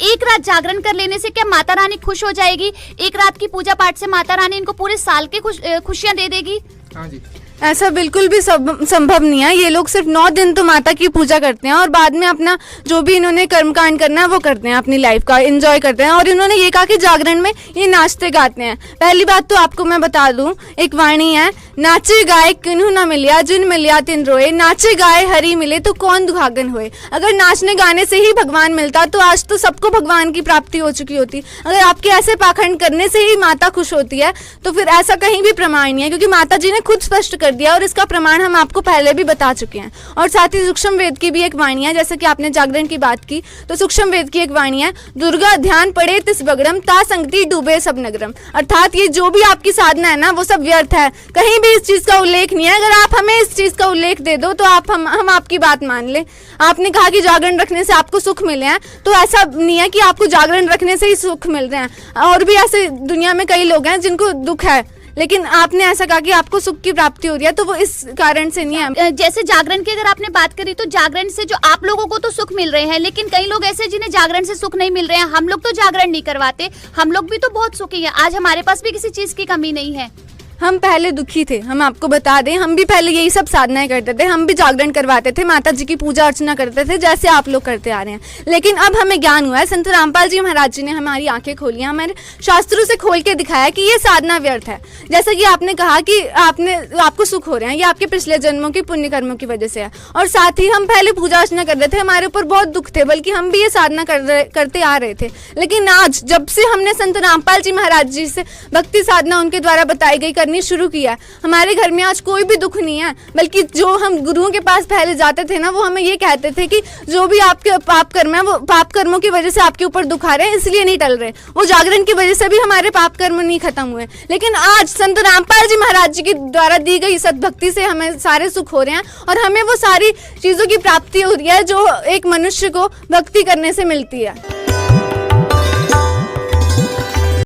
एक रात जागरण कर लेने से क्या माता रानी खुश हो जाएगी? एक रात की पूजा पाठ से माता रानी इनको पूरे साल के खुशियां दे देगी? हाँ जी, ऐसा बिल्कुल भी संभव नहीं है। ये लोग सिर्फ 9 दिन तो माता की पूजा करते हैं और बाद में अपना जो भी इन्होंने कर्मकांड करना है वो करते हैं, अपनी लाइफ का एंजॉय करते हैं। और इन्होंने ये कहा कि जागरण में ये नाचते गाते हैं। पहली बात तो आपको मैं बता दूं, एक वाणी है, नाचे गाए किन्हू न मिलिया जिन मिलिया तिन रोए, नाचे गाए हरि मिले तो कौन दुहागन होए। अगर नाचने गाने से ही भगवान मिलता तो आज तो सबको भगवान की प्राप्ति हो चुकी होती। अगर आपके ऐसे पाखंड करने से ही माता खुश होती है तो फिर ऐसा कहीं भी प्रमाण नहीं है, क्योंकि माता जी ने खुद स्पष्ट कर दिया और इसका प्रमाण हम आपको पहले भी बता चुके हैं। और साथ ही सूक्ष्म वेद की भी एक वाणी है, जैसे कि आपने जागरण की बात की तो सूक्ष्म वेद की एक वाणी है, दुर्गा ध्यान पड़े तिस बगड़म ता संगति डूबे सब नगरम। अर्थात ये जो भी आपकी साधना है ना वो सब व्यर्थ है, कहीं भी इस चीज का उल्लेख नहीं है। अगर आप हमें इस चीज का उल्लेख दे दो तो हम आपकी बात मान ले। आपने कहा कि जागरण रखने से आपको सुख मिले हैं, तो ऐसा नहीं है कि आपको जागरण रखने से ही सुख मिल रहे हैं। और भी ऐसे दुनिया में कई लोग हैं जिनको दुख है, लेकिन आपने ऐसा कहा कि आपको सुख की प्राप्ति हो रही है, तो वो इस कारण से नहीं है। जैसे जागरण की अगर आपने बात करी तो जागरण से जो आप लोगों को तो सुख मिल रहे हैं, लेकिन कई लोग ऐसे जिन्हें जागरण से सुख नहीं मिल रहे हैं। हम लोग तो जागरण नहीं करवाते, हम लोग भी तो बहुत सुखी हैं। आज हमारे पास भी किसी चीज की कमी नहीं है। हम पहले दुखी थे, हम आपको बता दें, हम भी पहले यही सब साधनाएं करते थे, हम भी जागरण करवाते थे, माता जी की पूजा अर्चना करते थे जैसे आप लोग करते आ रहे हैं। लेकिन अब हमें ज्ञान हुआ है, संत रामपाल जी महाराज जी ने हमारी आंखें खोली, हमारे शास्त्रों से खोल के दिखाया कि ये साधना व्यर्थ है। जैसा कि आपने कहा कि आपको सुख हो रहे हैं, ये आपके पिछले जन्मों की पुण्य कर्मों की वजह से है। और साथ ही हम पहले पूजा अर्चना कर रहे थे, हमारे ऊपर बहुत दुख थे, बल्कि हम भी ये साधना करते आ रहे थे। लेकिन आज जब से हमने संत रामपाल जी महाराज जी से भक्ति साधना उनके द्वारा बताई गई करनी शुरू किया, हमारे घर में आज कोई भी दुख नहीं है। बल्कि जो हम गुरुओं के पास पहले जाते थे ना, वो हमें ये कहते थे कि जो भी आपके पाप कर्म है वो पाप कर्मों की वजह से आपके ऊपर दुख आ रहे हैं, इसलिए नहीं टल रहे। वो जागरण की वजह से भी हमारे पाप कर्म नहीं खत्म हुए। लेकिन आज संत रामपाल जी महाराज जी के द्वारा दी गई सद्भक्ति से हमें सारे सुख हो रहे हैं और हमें वो सारी चीजों की प्राप्ति हो रही है जो एक मनुष्य को भक्ति करने से मिलती है।